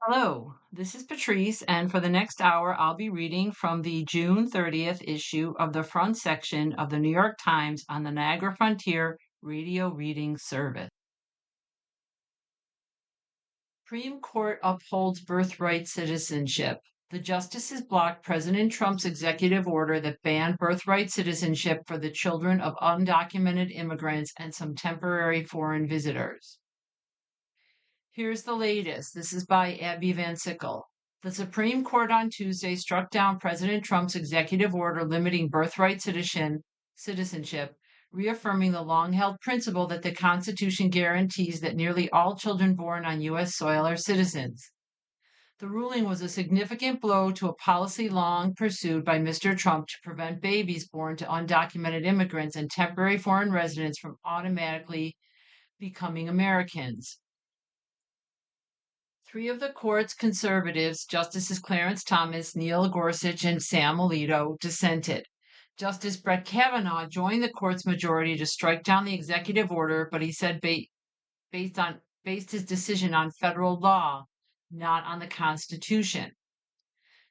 Hello, this is Patrice, and for the next hour, I'll be reading from the June 30th issue of the front section of the New York Times on the Niagara Frontier Radio Reading Service. Supreme Court upholds birthright citizenship. The justices blocked President Trump's executive order that banned birthright citizenship for the children of undocumented immigrants and some temporary foreign visitors. Here's the latest. This is by Abby Van Sickle. The Supreme Court on Tuesday struck down President Trump's executive order limiting birthright citizenship, reaffirming the long held principle that the Constitution guarantees that nearly all children born on U.S. soil are citizens. The ruling was a significant blow to a policy long pursued by Mr. Trump to prevent babies born to undocumented immigrants and temporary foreign residents from automatically becoming Americans. Three of the court's conservatives, Justices Clarence Thomas, Neil Gorsuch, and Sam Alito, dissented. Justice Brett Kavanaugh joined the court's majority to strike down the executive order, but he said based his decision on federal law, not on the Constitution.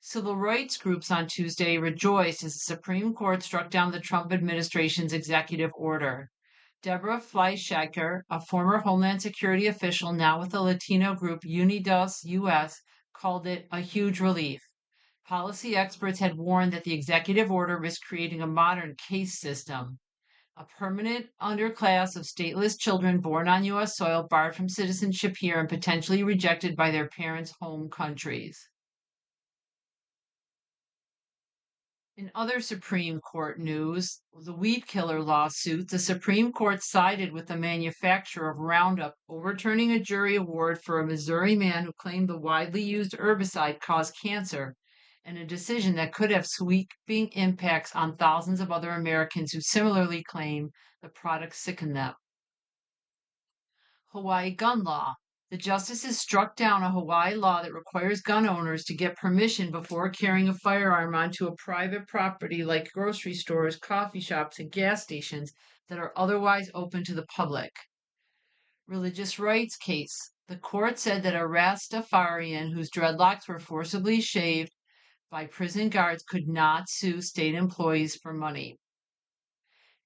Civil rights groups on Tuesday rejoiced as the Supreme Court struck down the Trump administration's executive order. Deborah Fleischhacker, a former Homeland Security official now with the Latino group Unidos US, called it a huge relief. Policy experts had warned that the executive order risked creating a modern caste system, a permanent underclass of stateless children born on U.S. soil, barred from citizenship here and potentially rejected by their parents' home countries. In other Supreme Court news, the weed killer lawsuit, the Supreme Court sided with the manufacturer of Roundup, overturning a jury award for a Missouri man who claimed the widely used herbicide caused cancer, and a decision that could have sweeping impacts on thousands of other Americans who similarly claim the product sickened them. Hawaii gun law. The justices struck down a Hawaii law that requires gun owners to get permission before carrying a firearm onto a private property like grocery stores, coffee shops, and gas stations that are otherwise open to the public. Religious rights case. The court said that a Rastafarian whose dreadlocks were forcibly shaved by prison guards could not sue state employees for money.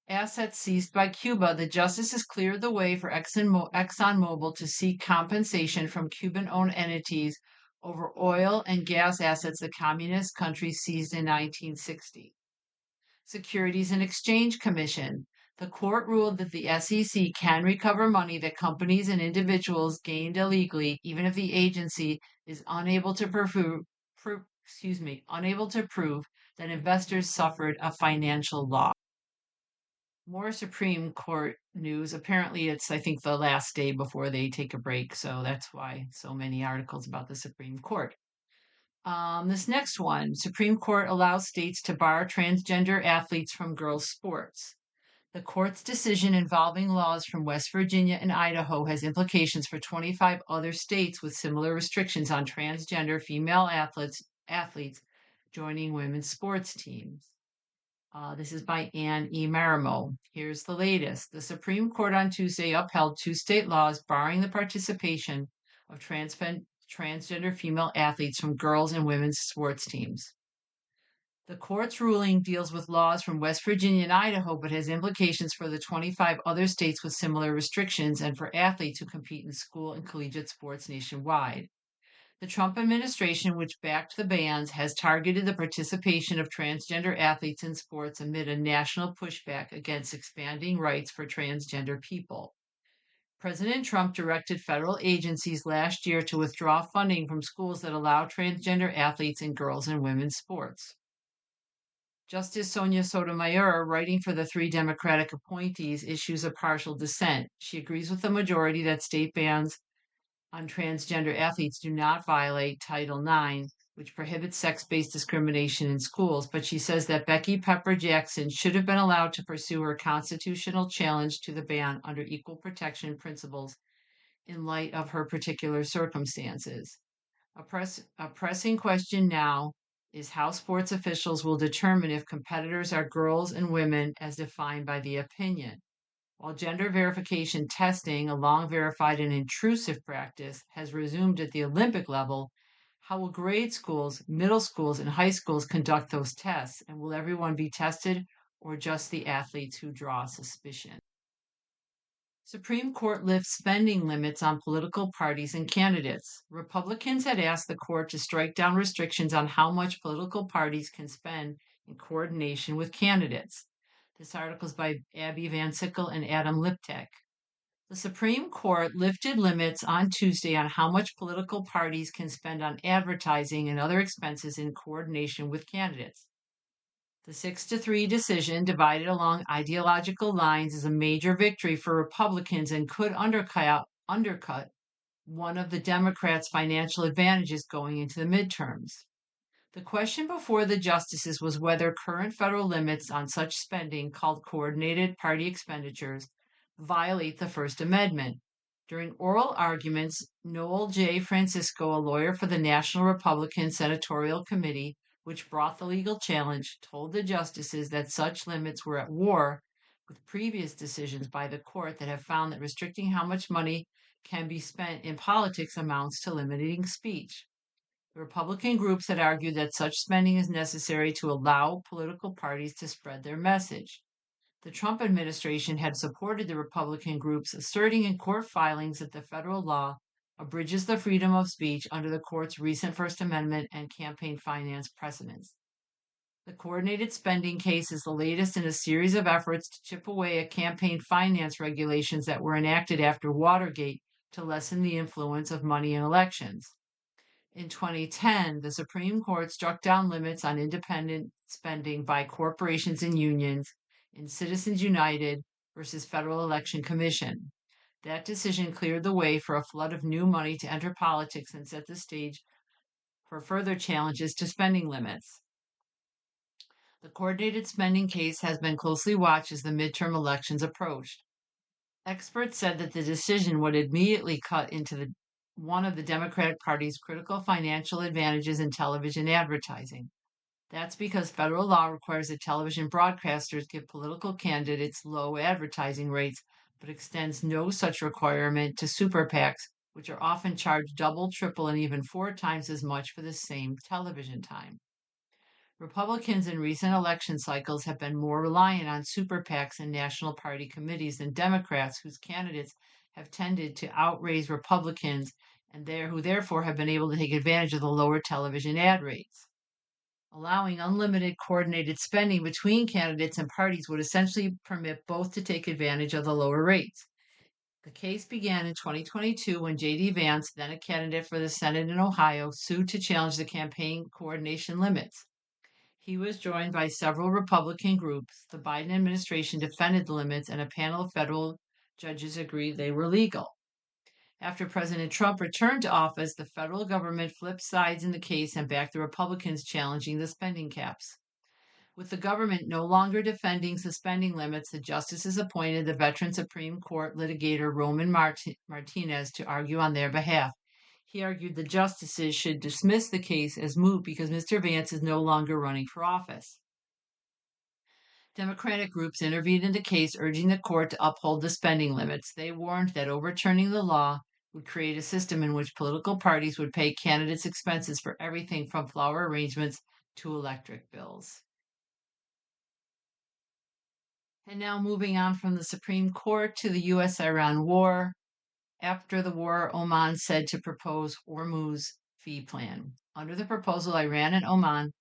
Assets seized by Cuba, the justices cleared the way for ExxonMobil to seek compensation from Cuban owned entities over oil and gas assets the communist country seized in 1960. Securities and Exchange Commission. The court ruled that the SEC can recover money that companies and individuals gained illegally, even if the agency is unable to prove that investors suffered a financial loss. More Supreme Court news. Apparently, it's, I think, the last day before they take a break. So that's why so many articles about the Supreme Court. This next one, Supreme Court allows states to bar transgender athletes from girls' sports. The court's decision involving laws from West Virginia and Idaho has implications for 25 other states with similar restrictions on transgender female athletes joining women's sports teams. This is by Anne E. Marimo. Here's the latest. The Supreme Court on Tuesday upheld two state laws barring the participation of transgender female athletes from girls and women's sports teams. The court's ruling deals with laws from West Virginia and Idaho, but has implications for the 25 other states with similar restrictions and for athletes who compete in school and collegiate sports nationwide. The Trump administration, which backed the bans, has targeted the participation of transgender athletes in sports amid a national pushback against expanding rights for transgender people. President Trump directed federal agencies last year to withdraw funding from schools that allow transgender athletes in girls and women's sports. Justice Sonia Sotomayor, writing for the three Democratic appointees, issues a partial dissent. She agrees with the majority that state bans on transgender athletes do not violate Title IX, which prohibits sex-based discrimination in schools, but she says that Becky Pepper Jackson should have been allowed to pursue her constitutional challenge to the ban under equal protection principles in light of her particular circumstances. A pressing question now is how sports officials will determine if competitors are girls and women as defined by the opinion. While gender verification testing, a long verified and intrusive practice, has resumed at the Olympic level, how will grade schools, middle schools, and high schools conduct those tests? And will everyone be tested or just the athletes who draw suspicion? Supreme Court lifts spending limits on political parties and candidates. Republicans had asked the court to strike down restrictions on how much political parties can spend in coordination with candidates. This article is by Abby Van Sickle and Adam Liptak. The Supreme Court lifted limits on Tuesday on how much political parties can spend on advertising and other expenses in coordination with candidates. The 6-3 decision, divided along ideological lines, is a major victory for Republicans and could undercut one of the Democrats' financial advantages going into the midterms. The question before the justices was whether current federal limits on such spending, called coordinated party expenditures, violate the First Amendment. During oral arguments, Noel J. Francisco, a lawyer for the National Republican Senatorial Committee, which brought the legal challenge, told the justices that such limits were at war with previous decisions by the court that have found that restricting how much money can be spent in politics amounts to limiting speech. The Republican groups had argued that such spending is necessary to allow political parties to spread their message. The Trump administration had supported the Republican groups, asserting in court filings that the federal law abridges the freedom of speech under the court's recent First Amendment and campaign finance precedents. The coordinated spending case is the latest in a series of efforts to chip away at campaign finance regulations that were enacted after Watergate to lessen the influence of money in elections. In 2010, the Supreme Court struck down limits on independent spending by corporations and unions in Citizens United versus Federal Election Commission. That decision cleared the way for a flood of new money to enter politics and set the stage for further challenges to spending limits. The coordinated spending case has been closely watched as the midterm elections approached. Experts said that the decision would immediately cut into one of the Democratic Party's critical financial advantages in television advertising. That's because federal law requires that television broadcasters give political candidates low advertising rates, but extends no such requirement to super PACs, which are often charged double, triple, and even 4 times as much for the same television time. Republicans in recent election cycles have been more reliant on super PACs and national party committees than Democrats, whose candidates have tended to outraise Republicans and who therefore have been able to take advantage of the lower television ad rates. Allowing unlimited coordinated spending between candidates and parties would essentially permit both to take advantage of the lower rates. The case began in 2022 when J.D. Vance, then a candidate for the Senate in Ohio, sued to challenge the campaign coordination limits. He was joined by several Republican groups. The Biden administration defended the limits, and a panel of federal judges agreed they were legal. After President Trump returned to office, the federal government flipped sides in the case and backed the Republicans challenging the spending caps. With the government no longer defending suspending limits, the justices appointed the veteran Supreme Court litigator Roman Martinez to argue on their behalf. He argued the justices should dismiss the case as moot because Mr. Vance is no longer running for office. Democratic groups intervened in the case, urging the court to uphold the spending limits. They warned that overturning the law would create a system in which political parties would pay candidates' expenses for everything from flower arrangements to electric bills. And now moving on from the Supreme Court to the U.S.-Iran war. After the war, Oman said to propose Hormuz fee plan. Under the proposal, Iran and Oman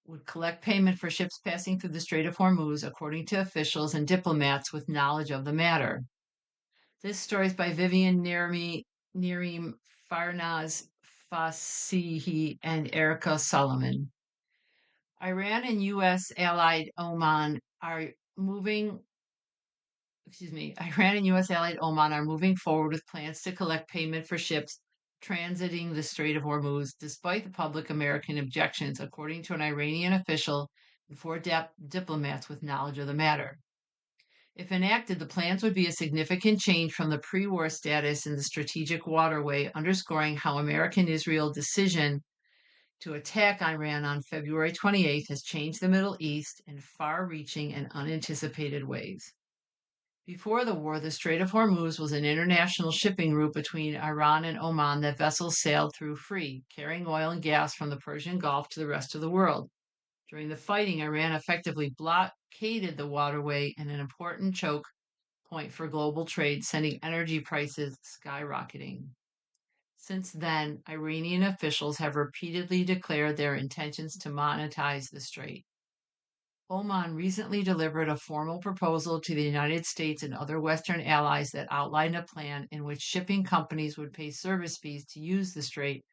would collect payment for ships passing through the Strait of Hormuz, according to officials and diplomats with knowledge of the matter. This story is by Vivian Nirim Farnaz Fasihi and Erica Solomon. Iran and U.S. allied Oman are moving forward with plans to collect payment for ships transiting the Strait of Hormuz, despite the public American objections, according to an Iranian official and 4 diplomats with knowledge of the matter. If enacted, the plans would be a significant change from the pre-war status in the strategic waterway, underscoring how American-Israel decision to attack Iran on February 28th has changed the Middle East in far-reaching and unanticipated ways. Before the war, the Strait of Hormuz was an international shipping route between Iran and Oman that vessels sailed through free, carrying oil and gas from the Persian Gulf to the rest of the world. During the fighting, Iran effectively blockaded the waterway and an important choke point for global trade, sending energy prices skyrocketing. Since then, Iranian officials have repeatedly declared their intentions to monetize the strait. Oman recently delivered a formal proposal to the United States and other Western allies that outlined a plan in which shipping companies would pay service fees to use the strait,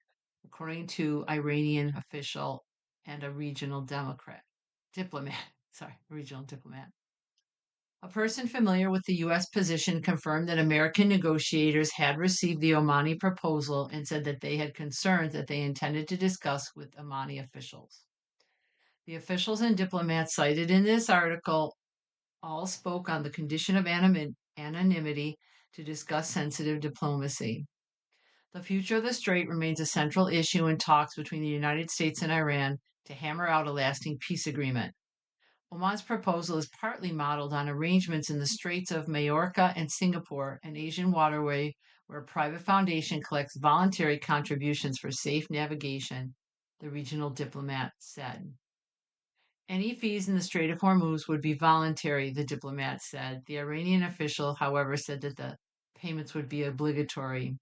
according to Iranian official and a regional diplomat. Sorry, regional diplomat. A person familiar with the U.S. position confirmed that American negotiators had received the Omani proposal and said that they had concerns that they intended to discuss with Omani officials. The officials and diplomats cited in this article all spoke on the condition of anonymity to discuss sensitive diplomacy. The future of the strait remains a central issue in talks between the United States and Iran to hammer out a lasting peace agreement. Oman's proposal is partly modeled on arrangements in the Straits of Majorca and Singapore, an Asian waterway where a private foundation collects voluntary contributions for safe navigation, the regional diplomat said. Any fees in the Strait of Hormuz would be voluntary, the diplomat said. The Iranian official, however, said that the payments would be obligatory.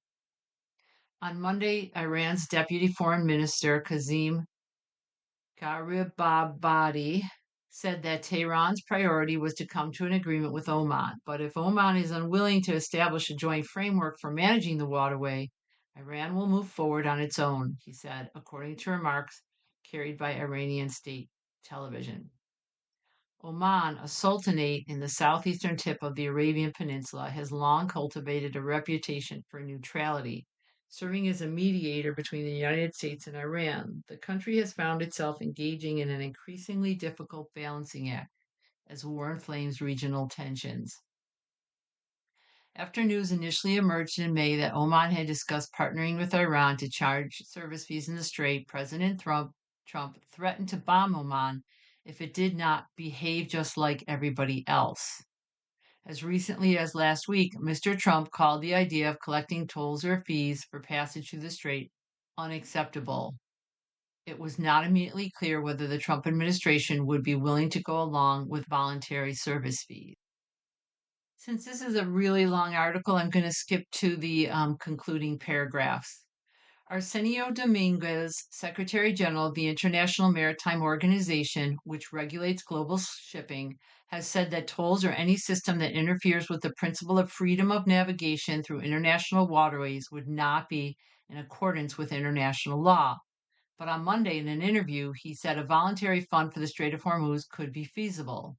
On Monday, Iran's Deputy Foreign Minister Kazim Garibabadi said that Tehran's priority was to come to an agreement with Oman. But if Oman is unwilling to establish a joint framework for managing the waterway, Iran will move forward on its own, he said, according to remarks carried by Iranian state television. Oman, a sultanate in the southeastern tip of the Arabian Peninsula, has long cultivated a reputation for neutrality, serving as a mediator between the United States and Iran. The country has found itself engaging in an increasingly difficult balancing act as war inflames regional tensions. After news initially emerged in May that Oman had discussed partnering with Iran to charge service fees in the strait, President Trump threatened to bomb Oman if it did not behave just like everybody else. As recently as last week, Mr. Trump called the idea of collecting tolls or fees for passage through the strait unacceptable. It was not immediately clear whether the Trump administration would be willing to go along with voluntary service fees. Since this is a really long article, I'm going to skip to the concluding paragraphs. Arsenio Dominguez, Secretary General of the International Maritime Organization, which regulates global shipping, has said that tolls or any system that interferes with the principle of freedom of navigation through international waterways would not be in accordance with international law. But on Monday, in an interview, he said a voluntary fund for the Strait of Hormuz could be feasible.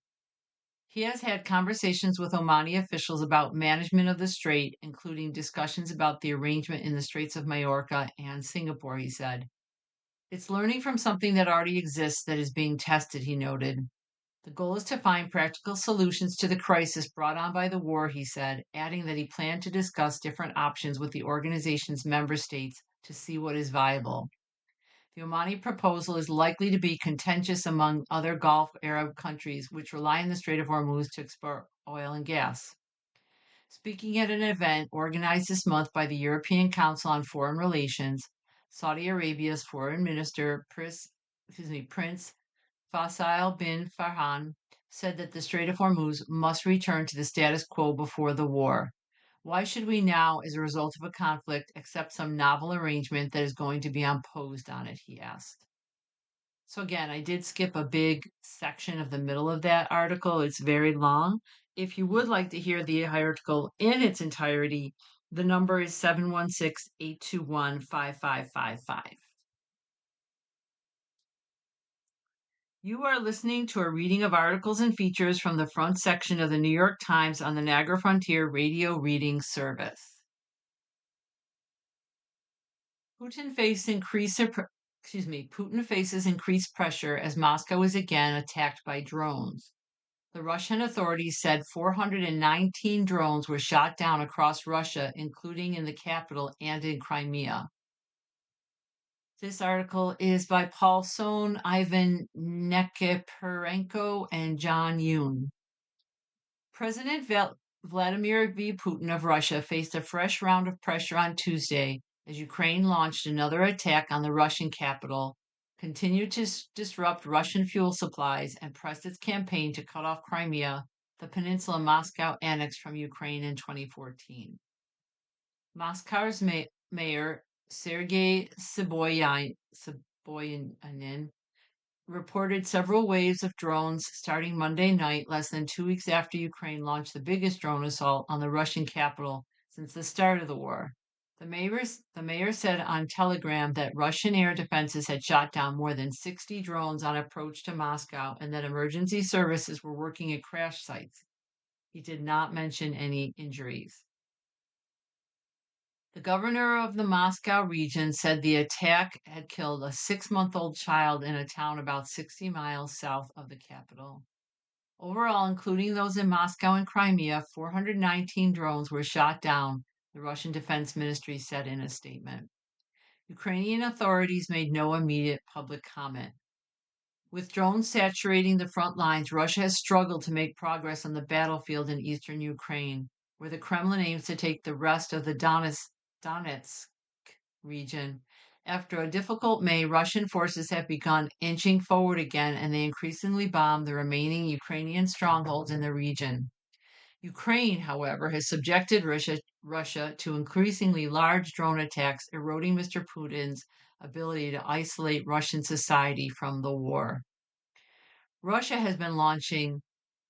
He has had conversations with Omani officials about management of the strait, including discussions about the arrangement in the Straits of Majorca and Singapore, he said. It's learning from something that already exists that is being tested, he noted. The goal is to find practical solutions to the crisis brought on by the war, he said, adding that he planned to discuss different options with the organization's member states to see what is viable. The Omani proposal is likely to be contentious among other Gulf Arab countries which rely on the Strait of Hormuz to export oil and gas. Speaking at an event organized this month by the European Council on Foreign Relations, Saudi Arabia's Foreign Minister Prince Faisal bin Farhan said that the Strait of Hormuz must return to the status quo before the war. Why should we now, as a result of a conflict, accept some novel arrangement that is going to be imposed on it? He asked. So, again, I did skip a big section of the middle of that article. It's very long. If you would like to hear the article in its entirety, the number is 716-821-5555. You are listening to a reading of articles and features from the front section of the New York Times on the Niagara Frontier Radio Reading Service. Putin faces increased pressure as Moscow is again attacked by drones. The Russian authorities said 419 drones were shot down across Russia, including in the capital and in Crimea. This article is by Paul Sohn, Ivan Nekiperenko, and John Yoon. President Vladimir V. Putin of Russia faced a fresh round of pressure on Tuesday as Ukraine launched another attack on the Russian capital, continued to disrupt Russian fuel supplies, and pressed its campaign to cut off Crimea, the peninsula Moscow annexed from Ukraine in 2014. Moscow's mayor, Sergei Sobyanin, reported several waves of drones starting Monday night, less than 2 weeks after Ukraine launched the biggest drone assault on the Russian capital since the start of the war. The mayor said on Telegram that Russian air defenses had shot down more than 60 drones on approach to Moscow and that emergency services were working at crash sites. He did not mention any injuries. The governor of the Moscow region said the attack had killed a 6-month-old child in a town about 60 miles south of the capital. Overall, including those in Moscow and Crimea, 419 drones were shot down, the Russian Defense Ministry said in a statement. Ukrainian authorities made no immediate public comment. With drones saturating the front lines, Russia has struggled to make progress on the battlefield in eastern Ukraine, where the Kremlin aims to take the rest of the Donetsk region. After a difficult May, Russian forces have begun inching forward again, and they increasingly bomb the remaining Ukrainian strongholds in the region. Ukraine, however, has subjected Russia to increasingly large drone attacks, eroding Mr. Putin's ability to isolate Russian society from the war. Russia has been launching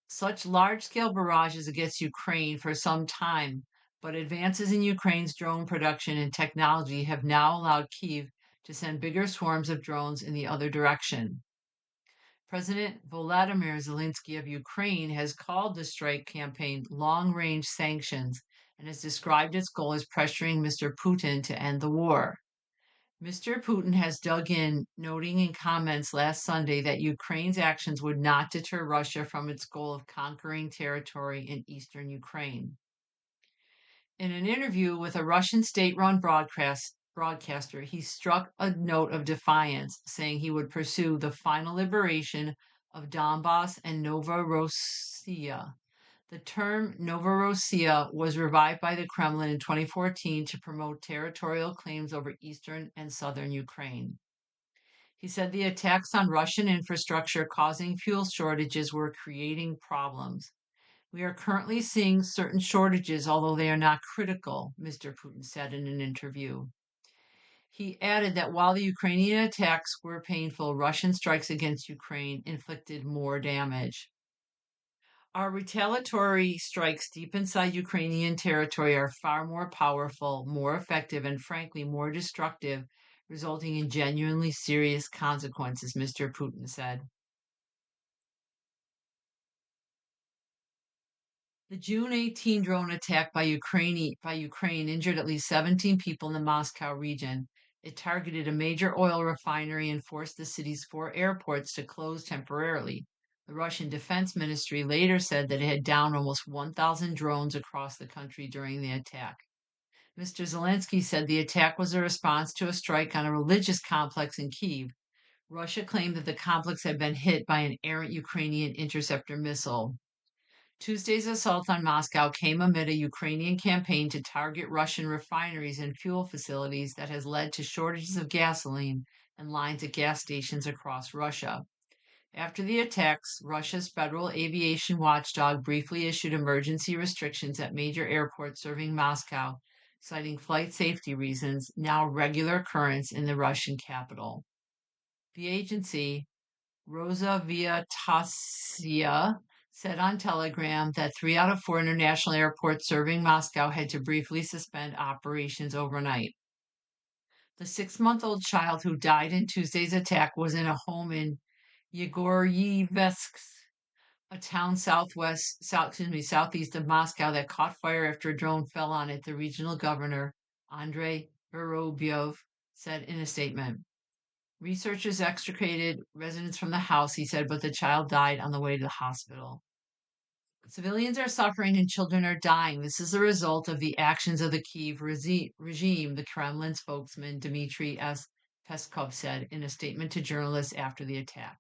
such large-scale barrages against Ukraine for some time, but advances in Ukraine's drone production and technology have now allowed Kyiv to send bigger swarms of drones in the other direction. President Volodymyr Zelensky of Ukraine has called the strike campaign long-range sanctions and has described its goal as pressuring Mr. Putin to end the war. Mr. Putin has dug in, noting in comments last Sunday that Ukraine's actions would not deter Russia from its goal of conquering territory in eastern Ukraine. In an interview with a Russian state-run broadcaster, he struck a note of defiance, saying he would pursue the final liberation of Donbass and Novorossiya. The term Novorossiya was revived by the Kremlin in 2014 to promote territorial claims over eastern and southern Ukraine. He said the attacks on Russian infrastructure causing fuel shortages were creating problems. We are currently seeing certain shortages, although they are not critical, Mr. Putin said in an interview. He added that while the Ukrainian attacks were painful, Russian strikes against Ukraine inflicted more damage. Our retaliatory strikes deep inside Ukrainian territory are far more powerful, more effective, and frankly more destructive, resulting in genuinely serious consequences, Mr. Putin said. The June 18 drone attack by Ukraine injured at least 17 people in the Moscow region. It targeted a major oil refinery and forced the city's 4 airports to close temporarily. The Russian Defense Ministry later said that it had downed almost 1,000 drones across the country during the attack. Mr. Zelensky said the attack was a response to a strike on a religious complex in Kyiv. Russia claimed that the complex had been hit by an errant Ukrainian interceptor missile. Tuesday's assault on Moscow came amid a Ukrainian campaign to target Russian refineries and fuel facilities that has led to shortages of gasoline and lines at gas stations across Russia. After the attacks, Russia's federal aviation watchdog briefly issued emergency restrictions at major airports serving Moscow, citing flight safety reasons, now a regular occurrence in the Russian capital. The agency, Rosaviatsia, said on Telegram that 3 out of 4 international airports serving Moscow had to briefly suspend operations overnight. The 6-month-old child who died in Tuesday's attack was in a home in Yegoryevsk, a town southeast of Moscow that caught fire after a drone fell on it, the regional governor, Andrei Vorobyov, said in a statement. Researchers extricated residents from the house, he said, but the child died on the way to the hospital. Civilians are suffering and children are dying. This is a result of the actions of the Kyiv regime, the Kremlin spokesman Dmitry S. Peskov said in a statement to journalists after the attack.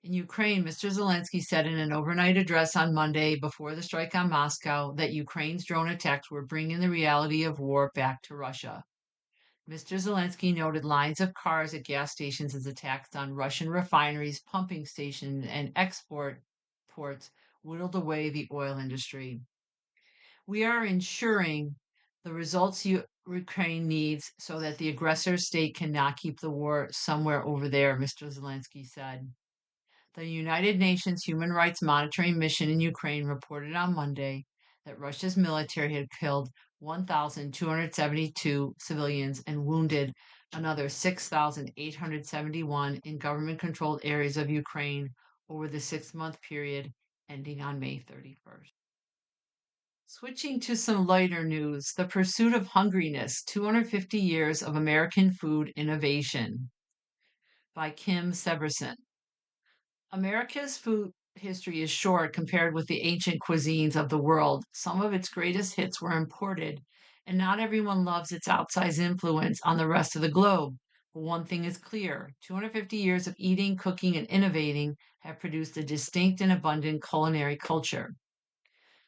In Ukraine, Mr. Zelensky said in an overnight address on Monday before the strike on Moscow that Ukraine's drone attacks were bringing the reality of war back to Russia. Mr. Zelensky noted lines of cars at gas stations as attacks on Russian refineries, pumping stations, and export ports whittled away the oil industry. We are ensuring the results Ukraine needs so that the aggressor state cannot keep the war somewhere over there, Mr. Zelensky said. The United Nations Human Rights Monitoring Mission in Ukraine reported on Monday that Russia's military had killed 1,272 civilians and wounded another 6,871 in government controlled areas of Ukraine over the 6-month period ending on May 31st. Switching to some lighter news, The Pursuit of Hungriness 250 Years of American Food Innovation by Kim Severson. America's food history is short compared with the ancient cuisines of the world. Some of its greatest hits were imported, and not everyone loves its outsized influence on the rest of the globe. But one thing is clear 250 years of eating, cooking, and innovating have produced a distinct and abundant culinary culture.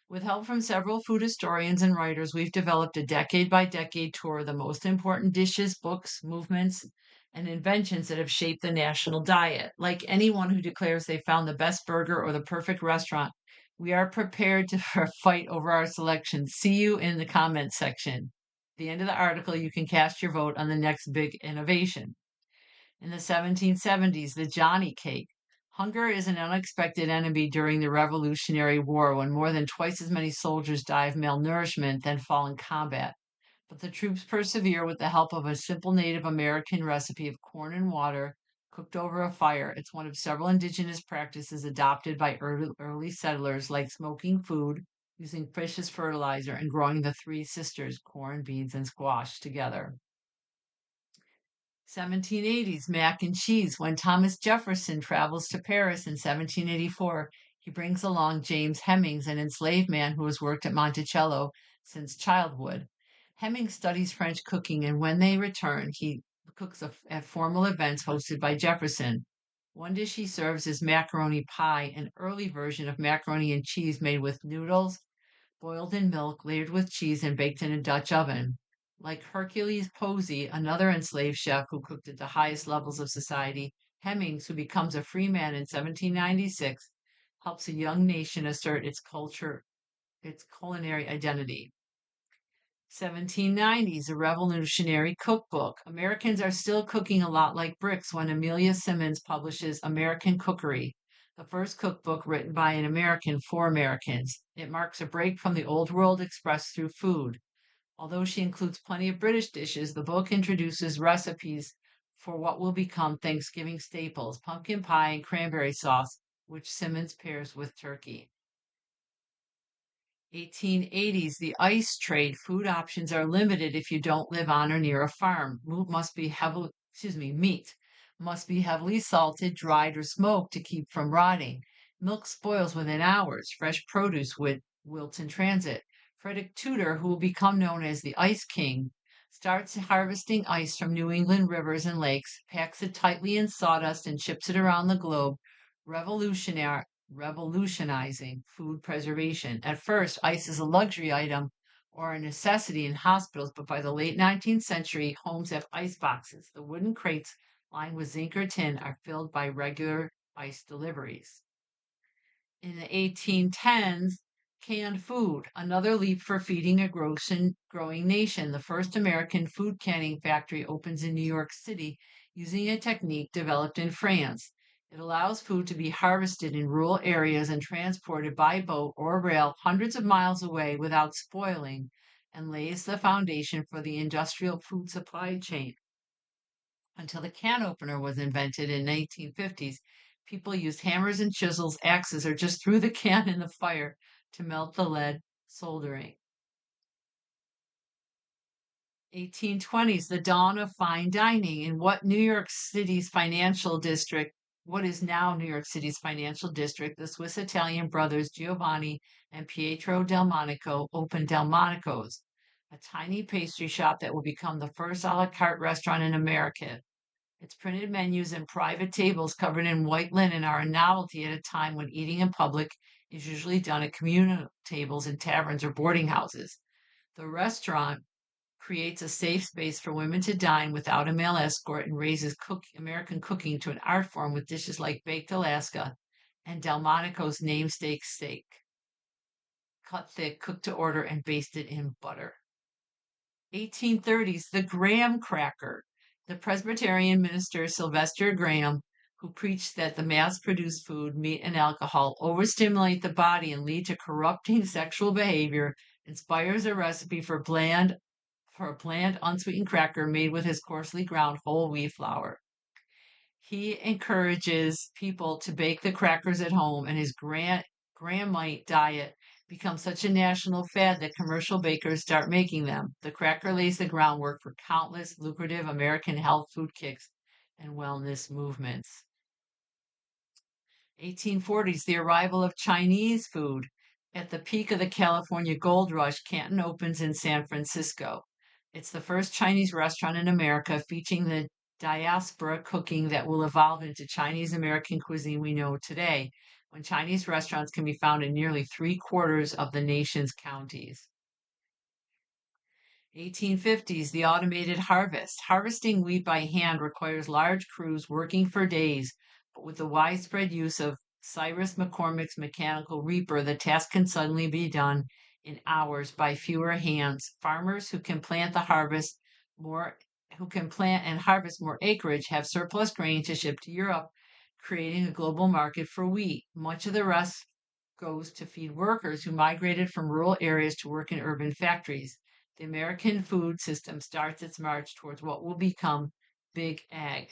With help from several food historians and writers, we've developed a decade by decade tour of the most important dishes, books, movements, and inventions that have shaped the national diet. Like anyone who declares they found the best burger or the perfect restaurant, we are prepared to fight over our selections. See you in the comments section. At the end of the article, you can cast your vote on the next big innovation. In the 1770s, the Johnny cake. Hunger is an unexpected enemy during the Revolutionary War when more than twice as many soldiers die of malnourishment than fall in combat. But the troops persevere with the help of a simple Native American recipe of corn and water cooked over a fire. It's one of several indigenous practices adopted by early settlers, like smoking food, using fish as fertilizer, and growing the three sisters, corn, beans, and squash, together. 1780s mac and cheese. When Thomas Jefferson travels to Paris in 1784, he brings along James Hemings, an enslaved man who has worked at Monticello since childhood. Hemings studies French cooking, and when they return, he cooks at formal events hosted by Jefferson. One dish he serves is macaroni pie, an early version of macaroni and cheese made with noodles, boiled in milk, layered with cheese, and baked in a Dutch oven. Like Hercules Posey, another enslaved chef who cooked at the highest levels of society, Hemings, who becomes a free man in 1796, helps a young nation assert its culture, its culinary identity. 1790s, a revolutionary cookbook. Americans are still cooking a lot like bricks when Amelia Simmons publishes American Cookery, the first cookbook written by an American for Americans. It marks a break from the old world expressed through food. Although she includes plenty of British dishes, the book introduces recipes for what will become Thanksgiving staples, pumpkin pie and cranberry sauce, which Simmons pairs with turkey. 1880s, the ice trade. Food options are limited if you don't live on or near a farm. Meat must be heavily salted, dried, or smoked to keep from rotting. Milk spoils within hours. Fresh produce wilts in transit. Frederick Tudor, who will become known as the Ice King, starts harvesting ice from New England rivers and lakes, packs it tightly in sawdust, and ships it around the globe, revolutionizing food preservation. At first, ice is a luxury item or a necessity in hospitals, but by the late 19th century, homes have ice boxes. The wooden crates lined with zinc or tin are filled by regular ice deliveries. In the 1810s, canned food, another leap for feeding a growing nation. The first American food canning factory opens in New York City using a technique developed in France. It allows food to be harvested in rural areas and transported by boat or rail hundreds of miles away without spoiling, and lays the foundation for the industrial food supply chain. Until the can opener was invented in the 1850s, people used hammers and chisels, axes, or just threw the can in the fire to melt the lead soldering. 1820s, the dawn of fine dining in what is now New York City's financial district. The Swiss Italian brothers Giovanni and Pietro Delmonico opened Delmonico's, a tiny pastry shop that will become the first a la carte restaurant in America. Its printed menus and private tables covered in white linen are a novelty at a time when eating in public is usually done at communal tables in taverns or boarding houses. The restaurant creates a safe space for women to dine without a male escort and raises American cooking to an art form with dishes like Baked Alaska and Delmonico's namesake steak, cut thick, cooked to order, and basted in butter. 1830s, the graham cracker. The Presbyterian minister Sylvester Graham, who preached that the mass-produced food, meat, and alcohol overstimulate the body and lead to corrupting sexual behavior, inspires a recipe for a bland, unsweetened cracker made with his coarsely ground whole wheat flour. He encourages people to bake the crackers at home, and his Grahamite diet becomes such a national fad that commercial bakers start making them. The cracker lays the groundwork for countless lucrative American health food kicks and wellness movements. 1840s, the arrival of Chinese food. At the peak of the California gold rush, Canton opens in San Francisco. It's the first Chinese restaurant in America featuring the diaspora cooking that will evolve into Chinese American cuisine we know today, when Chinese restaurants can be found in nearly 3/4 of the nation's counties. 1850s, the automated harvest. Harvesting wheat by hand requires large crews working for days, but with the widespread use of Cyrus McCormick's mechanical reaper, the task can suddenly be done in hours by fewer hands. Farmers who can plant and harvest more acreage have surplus grain to ship to Europe, creating a global market for wheat. Much of the rest goes to feed workers who migrated from rural areas to work in urban factories. The American food system starts its march towards what will become Big Ag.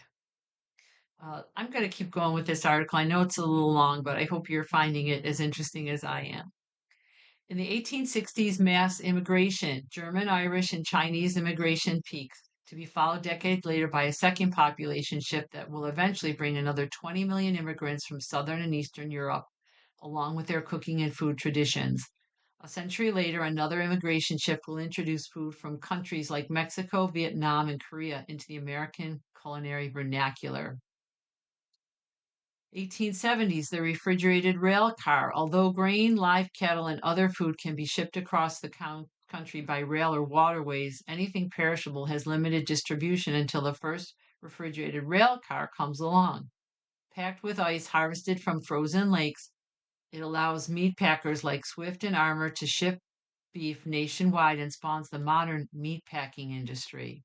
I'm going to keep going with this article. I know it's a little long, but I hope you're finding it as interesting as I am. In the 1860s, mass immigration, German, Irish, and Chinese immigration peaks, to be followed decades later by a second population shift that will eventually bring another 20 million immigrants from Southern and Eastern Europe, along with their cooking and food traditions. A century later, another immigration shift will introduce food from countries like Mexico, Vietnam, and Korea into the American culinary vernacular. 1870s, the refrigerated rail car. Although grain, live cattle, and other food can be shipped across the country by rail or waterways, anything perishable has limited distribution until the first refrigerated rail car comes along. Packed with ice harvested from frozen lakes, it allows meat packers like Swift and Armour to ship beef nationwide and spawns the modern meat packing industry.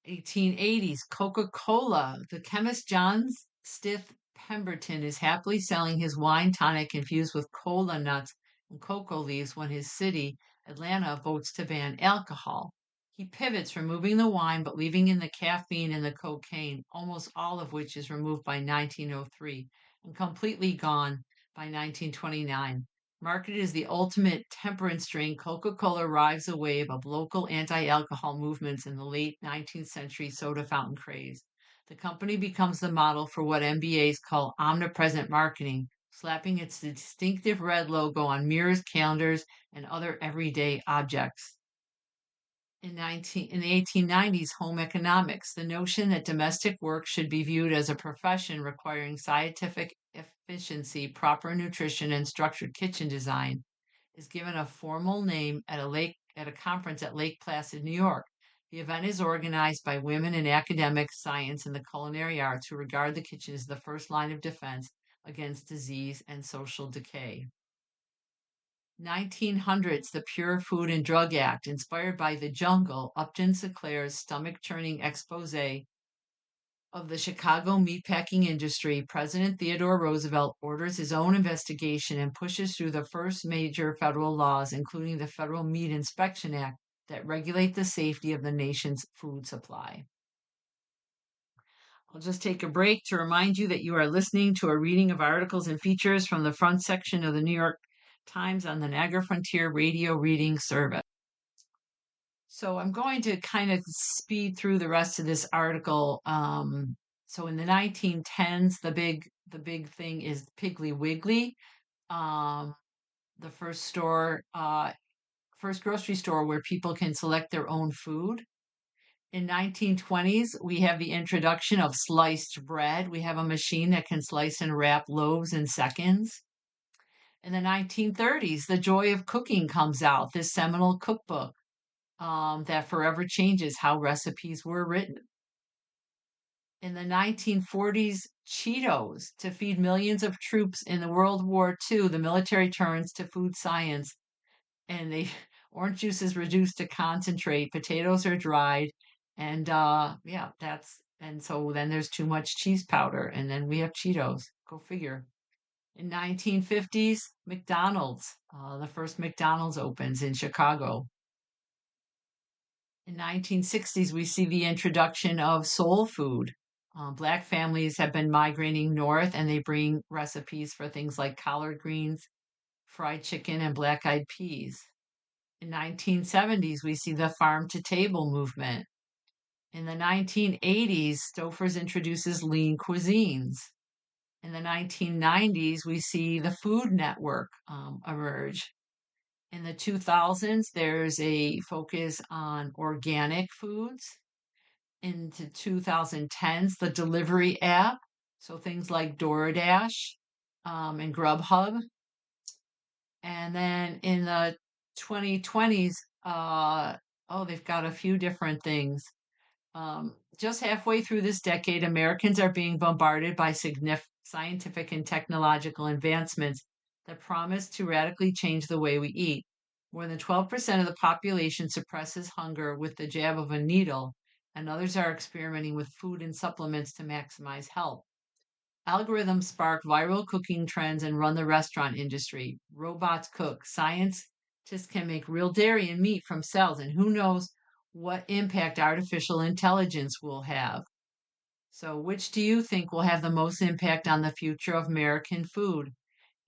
1880s, Coca-Cola. The chemist John Stith Pemberton is happily selling his wine tonic infused with cola nuts and cocoa leaves when his city, Atlanta, votes to ban alcohol. He pivots, removing the wine but leaving in the caffeine and the cocaine, almost all of which is removed by 1903 and completely gone by 1929. Marketed as the ultimate temperance drink, Coca-Cola rides a wave of local anti-alcohol movements in the late 19th century soda fountain craze. The company becomes the model for what MBAs call omnipresent marketing, slapping its distinctive red logo on mirrors, calendars, and other everyday objects. In the 1890s, home economics, the notion that domestic work should be viewed as a profession requiring scientific efficiency, proper nutrition, and structured kitchen design is given a formal name at a conference at Lake Placid, New York. The event is organized by women in academic, science, and the culinary arts who regard the kitchen as the first line of defense against disease and social decay. 1900s, the Pure Food and Drug Act. Inspired by The Jungle, Upton Sinclair's stomach-churning expose of the Chicago meatpacking industry, President Theodore Roosevelt orders his own investigation and pushes through the first major federal laws, including the Federal Meat Inspection Act, that regulate the safety of the nation's food supply. I'll just take a break to remind you that you are listening to a reading of articles and features from the front section of the New York Times on the Niagara Frontier Radio Reading Service. So I'm going to kind of speed through the rest of this article. So in the 1910s, the big thing is Piggly Wiggly, the first grocery store where people can select their own food. In 1920s, we have the introduction of sliced bread. We have a machine that can slice and wrap loaves in seconds. In the 1930s, The Joy of Cooking comes out, this seminal cookbook that forever changes how recipes were written. In the 1940s, Cheetos. To feed millions of troops in the World War II, the military turns to food science, and they orange juice is reduced to concentrate, potatoes are dried, and yeah, and so then there's too much cheese powder, and then we have Cheetos. Go figure. In 1950s, McDonald's. The first McDonald's opens in Chicago. In 1960s, we see the introduction of soul food. Black families have been migrating north, and they bring recipes for things like collard greens, fried chicken, and black-eyed peas. In 1970s, we see the farm to table movement. In the 1980s, Stouffer's introduces lean cuisines. In the 1990s, we see the Food Network emerge. In the 2000s, there's a focus on organic foods. Into 2010s, the delivery app, so things like DoorDash and Grubhub. And then in the 2020s, they've got a few different things. Just halfway through this decade, Americans are being bombarded by scientific and technological advancements that promise to radically change the way we eat. More than 12% of the population suppresses hunger with the jab of a needle, and others are experimenting with food and supplements to maximize health. Algorithms spark viral cooking trends and run the restaurant industry. Robots cook. Scientists can make real dairy and meat from cells, and who knows what impact artificial intelligence will have. So, which do you think will have the most impact on the future of American food?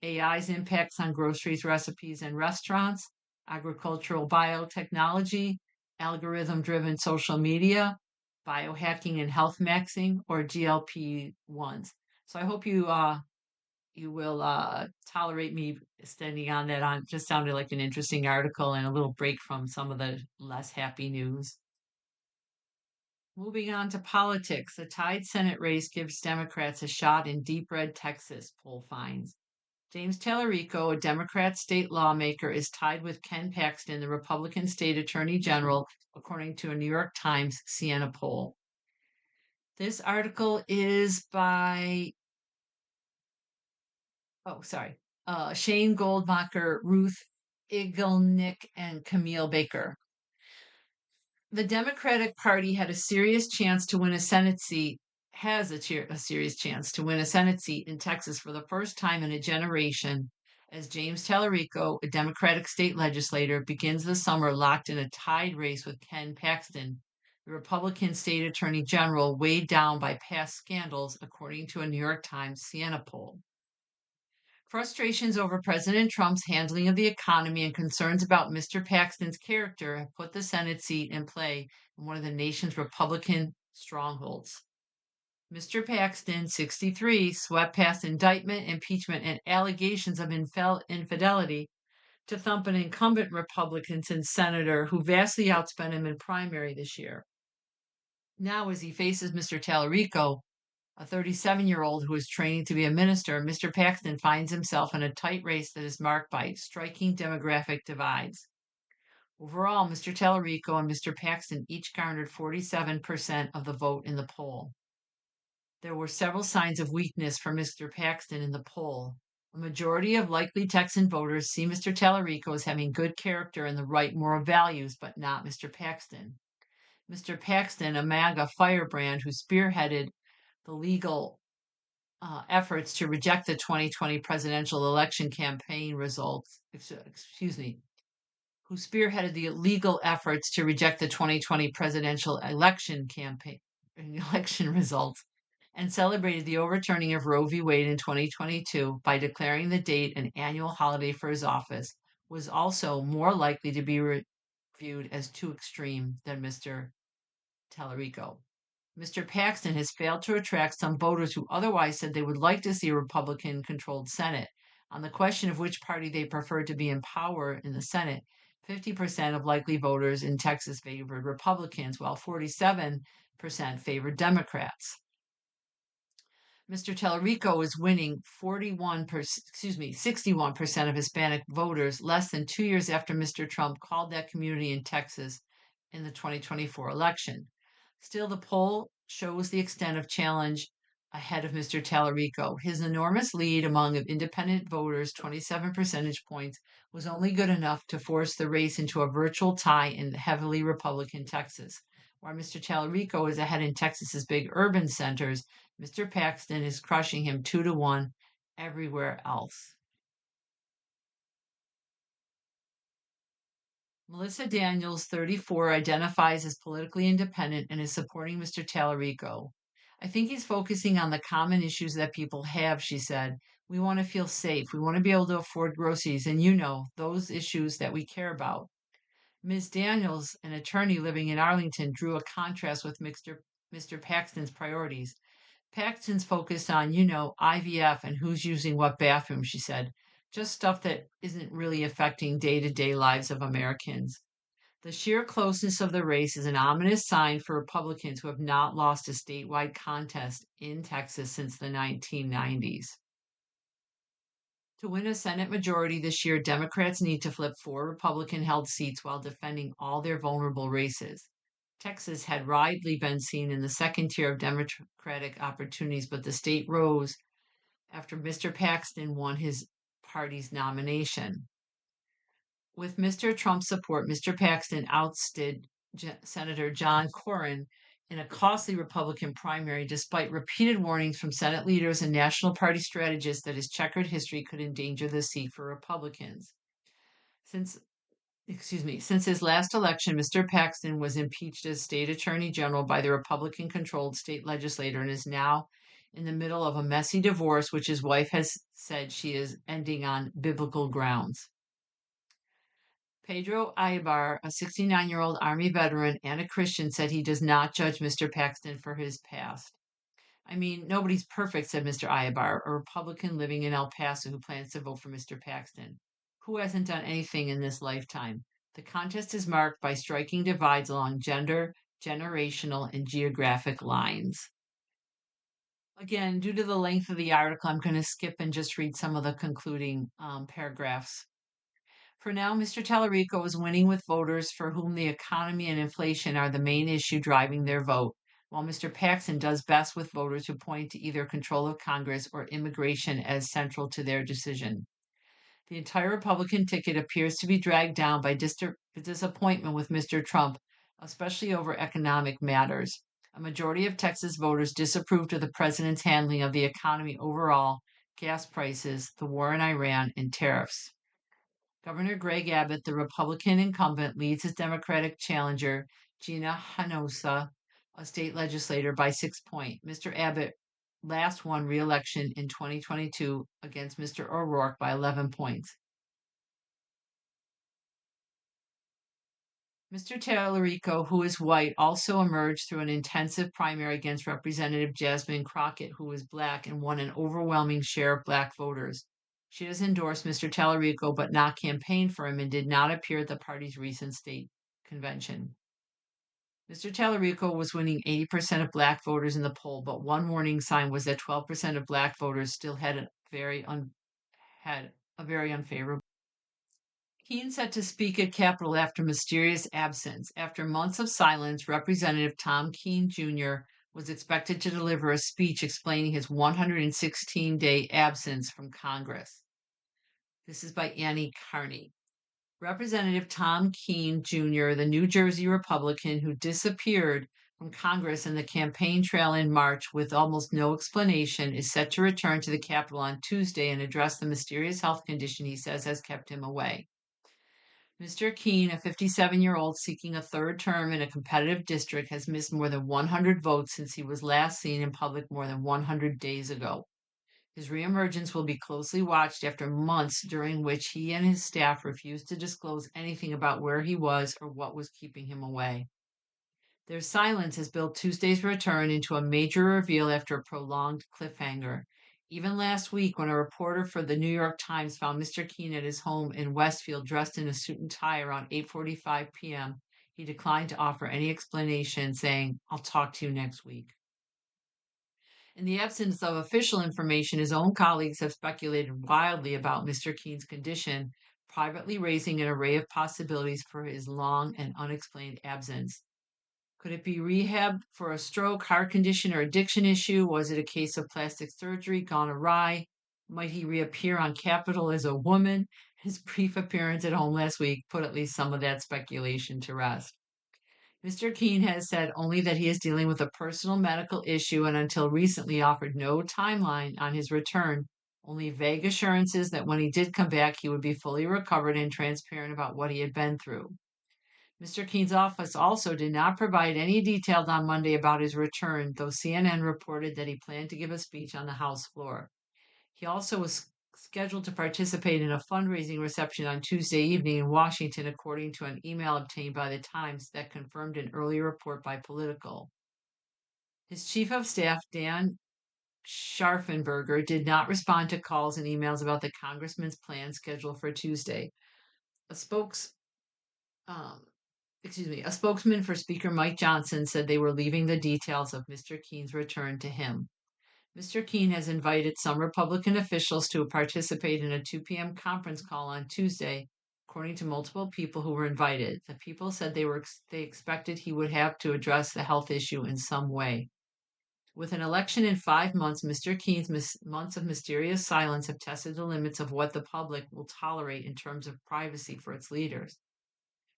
AI's impacts on groceries, recipes, and restaurants, agricultural biotechnology, algorithm driven social media, biohacking and health maxing, or GLP 1s. So I hope you will tolerate me extending on that. On just sounded like an interesting article and a little break from some of the less happy news. Moving on to politics, the tied Senate race gives Democrats a shot in deep red Texas, poll finds. James Tallarico, a Democrat state lawmaker, is tied with Ken Paxton, the Republican state attorney general, according to a New York Times Siena poll. This article is by Shane Goldmacher, Ruth Igelnick, and Camille Baker. The Democratic Party had a serious chance to win a Senate seat, has a serious chance to win a Senate seat in Texas for the first time in a generation, as James Tallarico, a Democratic state legislator, begins the summer locked in a tied race with Ken Paxton, the Republican state attorney general, weighed down by past scandals, according to a New York Times Siena poll. Frustrations over President Trump's handling of the economy and concerns about Mr. Paxton's character have put the Senate seat in play in one of the nation's Republican strongholds. Mr. Paxton, 63, swept past indictment, impeachment, and allegations of infidelity to thump an incumbent Republican senator who vastly outspent him in primary this year. Now, as he faces Mr. Tallarico, a 37-year-old who is training to be a minister, Mr. Paxton finds himself in a tight race that is marked by striking demographic divides. Overall, Mr. Tallarico and Mr. Paxton each garnered 47% of the vote in the poll. There were several signs of weakness for Mr. Paxton in the poll. A majority of likely Texan voters see Mr. Tallarico as having good character and the right moral values, but not Mr. Paxton. Mr. Paxton, a MAGA firebrand who spearheaded the legal efforts to reject the 2020 presidential election campaign results, who spearheaded the legal efforts to reject the 2020 presidential election results, and celebrated the overturning of Roe v. Wade in 2022 by declaring the date an annual holiday for his office, was also more likely to be viewed as too extreme than Mr. Tallarico. Mr. Paxton has failed to attract some voters who otherwise said they would like to see a Republican-controlled Senate. On the question of which party they prefer to be in power in the Senate, 50% of likely voters in Texas favored Republicans, while 47% favored Democrats. Mr. Tellerico is winning 61% of Hispanic voters less than 2 years after Mr. Trump called that community in Texas in the 2024 election. Still, the poll shows the extent of challenge ahead of Mr. Tallarico. His enormous lead among independent voters, 27 percentage points, was only good enough to force the race into a virtual tie in heavily Republican Texas. While Mr. Tallarico is ahead in Texas's big urban centers, Mr. Paxton is crushing him 2-1 everywhere else. Melissa Daniels, 34, identifies as politically independent and is supporting Mr. Tallarico. I think he's focusing on the common issues that people have, she said. We want to feel safe. We want to be able to afford groceries, and those issues that we care about. Ms. Daniels, an attorney living in Arlington, drew a contrast with Mr. Paxton's priorities. Paxton's focused on, IVF and who's using what bathroom, she said. Just stuff that isn't really affecting day-to-day lives of Americans. The sheer closeness of the race is an ominous sign for Republicans who have not lost a statewide contest in Texas since the 1990s. To win a Senate majority this year, Democrats need to flip 4 Republican-held seats while defending all their vulnerable races. Texas had widely been seen in the second tier of Democratic opportunities, but the state rose after Mr. Paxton won his party's nomination. With Mr. Trump's support, Mr. Paxton outdid Senator John Cornyn in a costly Republican primary, despite repeated warnings from Senate leaders and National Party strategists that his checkered history could endanger the seat for Republicans. Since his last election, Mr. Paxton was impeached as state attorney general by the Republican controlled state legislature and is now in the middle of a messy divorce, which his wife has said she is ending on biblical grounds. Pedro Aybar, a 69-year-old Army veteran and a Christian, said he does not judge Mr. Paxton for his past. I mean, nobody's perfect, said Mr. Aybar, a Republican living in El Paso who plans to vote for Mr. Paxton. Who hasn't done anything in this lifetime? The contest is marked by striking divides along gender, generational, and geographic lines. Again, due to the length of the article, I'm going to skip and just read some of the concluding paragraphs. For now, Mr. Tallarico is winning with voters for whom the economy and inflation are the main issue driving their vote, while Mr. Paxton does best with voters who point to either control of Congress or immigration as central to their decision. The entire Republican ticket appears to be dragged down by disappointment with Mr. Trump, especially over economic matters. A majority of Texas voters disapproved of the president's handling of the economy overall, gas prices, the war in Iran, and tariffs. Governor Greg Abbott, the Republican incumbent, leads his Democratic challenger, Gina Hinojosa, a state legislator, by 6 points. Mr. Abbott last won re-election in 2022 against Mr. O'Rourke by 11 points. Mr. Tallarico, who is white, also emerged through an intensive primary against Representative Jasmine Crockett, who is Black and won an overwhelming share of Black voters. She has endorsed Mr. Tallarico but not campaigned for him and did not appear at the party's recent state convention. Mr. Tallarico was winning 80% of Black voters in the poll, but one warning sign was that 12% of Black voters still had a very unfavorable. Keene set to speak at Capitol after mysterious absence. After months of silence, Representative Tom Keene Jr. was expected to deliver a speech explaining his 116-day absence from Congress. This is by Annie Carney. Representative Tom Keene Jr., the New Jersey Republican who disappeared from Congress and the campaign trail in March with almost no explanation, is set to return to the Capitol on Tuesday and address the mysterious health condition he says has kept him away. Mr. Keene, a 57-year-old seeking a third term in a competitive district, has missed more than 100 votes since he was last seen in public more than 100 days ago. His reemergence will be closely watched after months during which he and his staff refused to disclose anything about where he was or what was keeping him away. Their silence has built Tuesday's return into a major reveal after a prolonged cliffhanger. Even last week, when a reporter for the New York Times found Mr. Keene at his home in Westfield dressed in a suit and tie around 8:45 p.m., he declined to offer any explanation, saying, "I'll talk to you next week." In the absence of official information, his own colleagues have speculated wildly about Mr. Keene's condition, privately raising an array of possibilities for his long and unexplained absence. Could it be rehab for a stroke, heart condition, or addiction issue? Was it a case of plastic surgery gone awry? Might he reappear on Capitol as a woman? His brief appearance at home last week put at least some of that speculation to rest. Mr. Keene has said only that he is dealing with a personal medical issue and until recently offered no timeline on his return, only vague assurances that when he did come back, he would be fully recovered and transparent about what he had been through. Mr. Keene's office also did not provide any details on Monday about his return, though CNN reported that he planned to give a speech on the House floor. He also was scheduled to participate in a fundraising reception on Tuesday evening in Washington, according to an email obtained by the Times that confirmed an earlier report by Politico. His chief of staff, Dan Scharfenberger, did not respond to calls and emails about the congressman's plan scheduled for Tuesday. A spokes um, a spokesman for Speaker Mike Johnson said they were leaving the details of Mr. Keene's return to him. Mr. Keene has invited some Republican officials to participate in a 2 p.m. conference call on Tuesday, according to multiple people who were invited. The people said they expected he would have to address the health issue in some way. With an election in 5 months, Mr. Keene's months of mysterious silence have tested the limits of what the public will tolerate in terms of privacy for its leaders.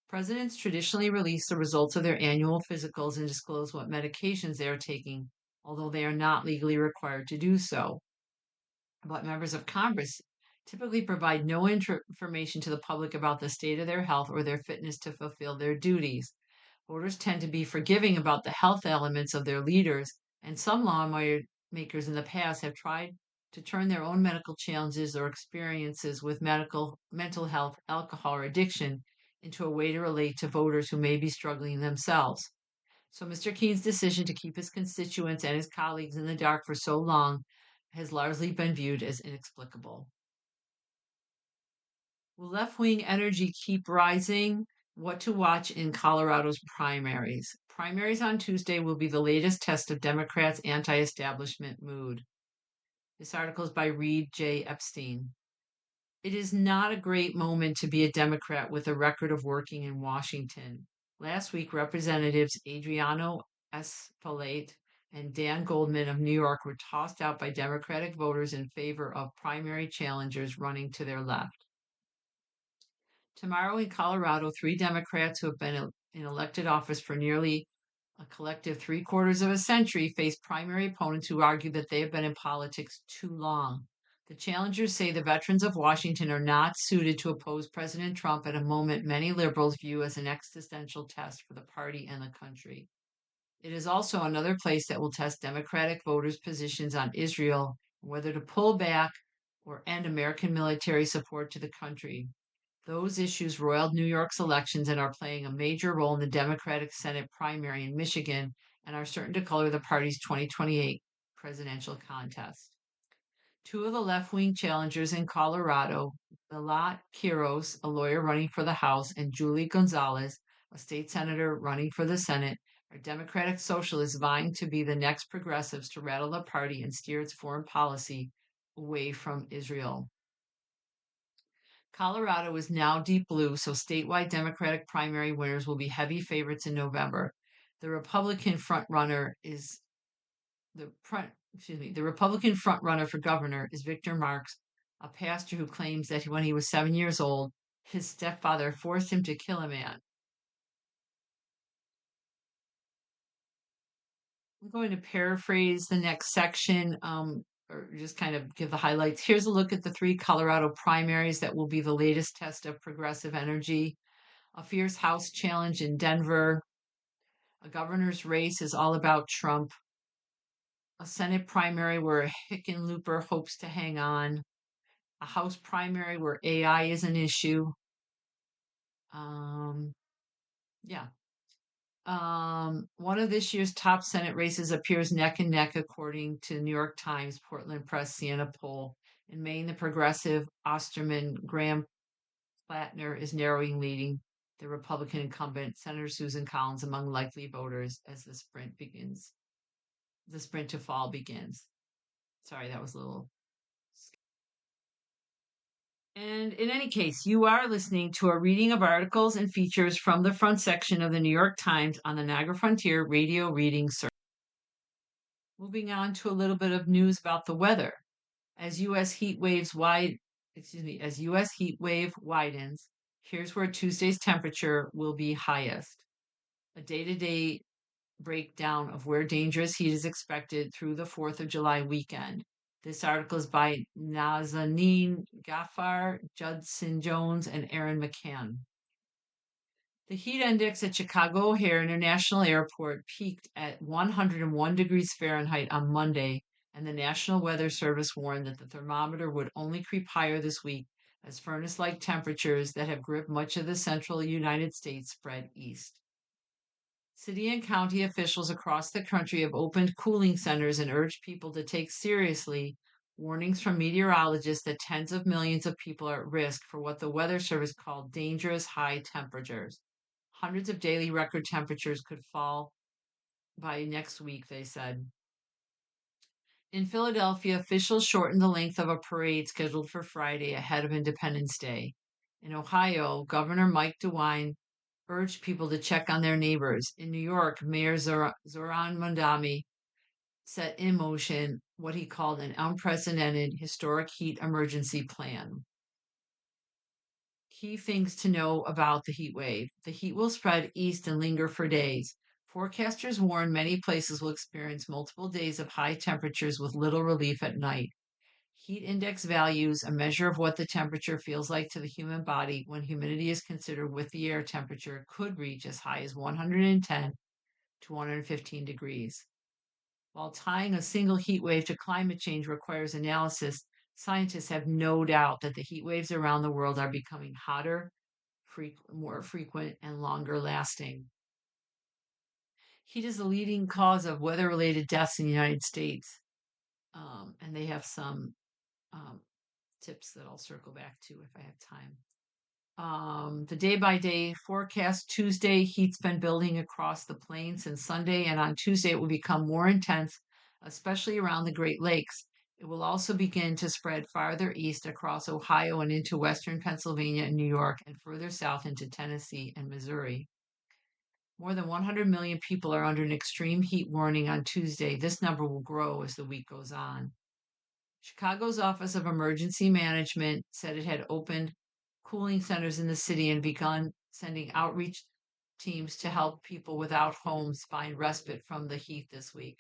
Presidents traditionally release the results of their annual physicals and disclose what medications they are taking, although they are not legally required to do so. But members of Congress typically provide no information to the public about the state of their health or their fitness to fulfill their duties. Voters tend to be forgiving about the health elements of their leaders, and some lawmakers in the past have tried to turn their own medical challenges or experiences with mental health, alcohol, or addiction into a way to relate to voters who may be struggling themselves. So Mr. Keene's decision to keep his constituents and his colleagues in the dark for so long has largely been viewed as inexplicable. Will left wing energy keep rising? What to watch in Colorado's primaries. Primaries on Tuesday will be the latest test of Democrats' anti establishment mood. This article is by Reed J. Epstein. It is not a great moment to be a Democrat with a record of working in Washington. Last week, Representatives Adriano Espelette and Dan Goldman of New York were tossed out by Democratic voters in favor of primary challengers running to their left. Tomorrow in Colorado, 3 Democrats who have been in elected office for nearly a collective 3/4 of a century face primary opponents who argue that they have been in politics too long. The challengers say the veterans of Washington are not suited to oppose President Trump at a moment many liberals view as an existential test for the party and the country. It is also another place that will test Democratic voters' positions on Israel, whether to pull back or end American military support to the country. Those issues roiled New York's elections and are playing a major role in the Democratic Senate primary in Michigan and are certain to color the party's 2028 presidential contest. Two of the left wing challengers in Colorado, Milat Quiros, a lawyer running for the House, and Julie Gonzalez, a state senator running for the Senate, are Democratic socialists vying to be the next progressives to rattle the party and steer its foreign policy away from Israel. Colorado is now deep blue, so statewide Democratic primary winners will be heavy favorites in November. The Republican frontrunner is the Republican frontrunner for governor is Victor Marx, a pastor who claims that when he was 7 years old, his stepfather forced him to kill a man. I'm going to paraphrase the next section, or just kind of give the highlights. Here's a look at the 3 Colorado primaries that will be the latest test of progressive energy. A fierce House challenge in Denver. A governor's race is all about Trump. A Senate primary where Hickenlooper hopes to hang on. A House primary where AI is an issue. Yeah. One of this year's top Senate races appears neck and neck, according to New York Times, Portland Press, Siena poll. In Maine, the progressive Osterman Graham Plattner is narrowing, leading the Republican incumbent, Senator Susan Collins, among likely voters as the sprint begins. The sprint to fall begins. Sorry, that was a little. And in any case, you are listening to a reading of articles and features from the front section of the New York Times on the Niagara Frontier Radio Reading Service. Moving on to a little bit of news about the weather. As U.S. heat waves as U.S. heat wave widens, here's where Tuesday's temperature will be highest. A day-to-day breakdown of where dangerous heat is expected through the 4th of July weekend. This article is by Nazanin Ghaffar, Judson Jones, and Aaron McCann. The heat index at Chicago O'Hare International Airport peaked at 101 degrees Fahrenheit on Monday, and the National Weather Service warned that the thermometer would only creep higher this week as furnace-like temperatures that have gripped much of the central United States spread east. City and county officials across the country have opened cooling centers and urged people to take seriously warnings from meteorologists that tens of millions of people are at risk for what the Weather Service called dangerous high temperatures. Hundreds of daily record temperatures could fall by next week, they said. In Philadelphia, officials shortened the length of a parade scheduled for Friday ahead of Independence Day. In Ohio, Governor Mike DeWine urged people to check on their neighbors. In New York, Mayor Zoran Mondami set in motion what he called an unprecedented historic heat emergency plan. Key things to know about the heat wave. The heat will spread east and linger for days. Forecasters warn many places will experience multiple days of high temperatures with little relief at night. Heat index values, a measure of what the temperature feels like to the human body when humidity is considered with the air temperature, could reach as high as 110 to 115 degrees. While tying a single heat wave to climate change requires analysis, scientists have no doubt that the heat waves around the world are becoming hotter, more frequent, and longer lasting. Heat is the leading cause of weather-related deaths in the United States, and they have some tips that I'll circle back to if I have time. The day-by-day forecast: Tuesday, heat's been building across the plains since Sunday, and on Tuesday it will become more intense, especially around the Great Lakes. It will also begin to spread farther east across Ohio and into western Pennsylvania and New York, and further south into Tennessee and Missouri. More than 100 million people are under an extreme heat warning on Tuesday. This number will grow as the week goes on. Chicago's Office of Emergency Management said it had opened cooling centers in the city and begun sending outreach teams to help people without homes find respite from the heat this week.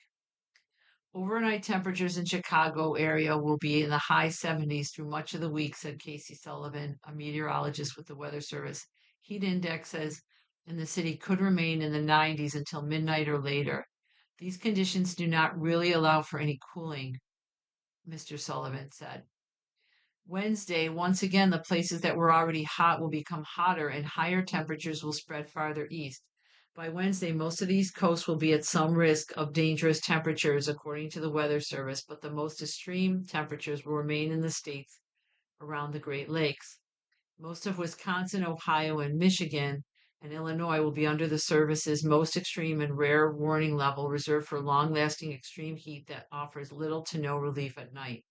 Overnight temperatures in Chicago area will be in the high 70s through much of the week, said Casey Sullivan, a meteorologist with the Weather Service. Heat indexes in the city could remain in the 90s until midnight or later. These conditions do not really allow for any cooling, Mr. Sullivan said. Wednesday, once again, the places that were already hot will become hotter and higher temperatures will spread farther east. By Wednesday, most of the East Coast will be at some risk of dangerous temperatures, according to the Weather Service, but the most extreme temperatures will remain in the states around the Great Lakes. Most of Wisconsin, Ohio, and Michigan and Illinois will be under the service's most extreme and rare warning level reserved for long-lasting extreme heat that offers little to no relief at night.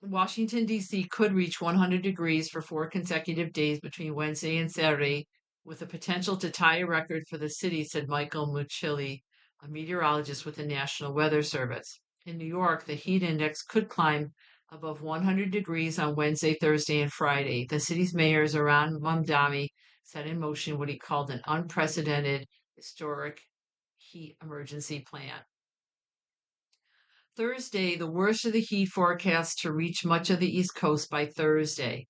Washington, D.C. could reach 100 degrees for 4 consecutive days between Wednesday and Saturday, with the potential to tie a record for the city, said Michael Mucilli, a meteorologist with the National Weather Service. In New York, the heat index could climb above 100 degrees on Wednesday, Thursday, and Friday. The city's mayor, Zoran Mamdani, set in motion what he called an unprecedented historic heat emergency plan. Thursday, the worst of the heat forecast to reach much of the East Coast by Thursday.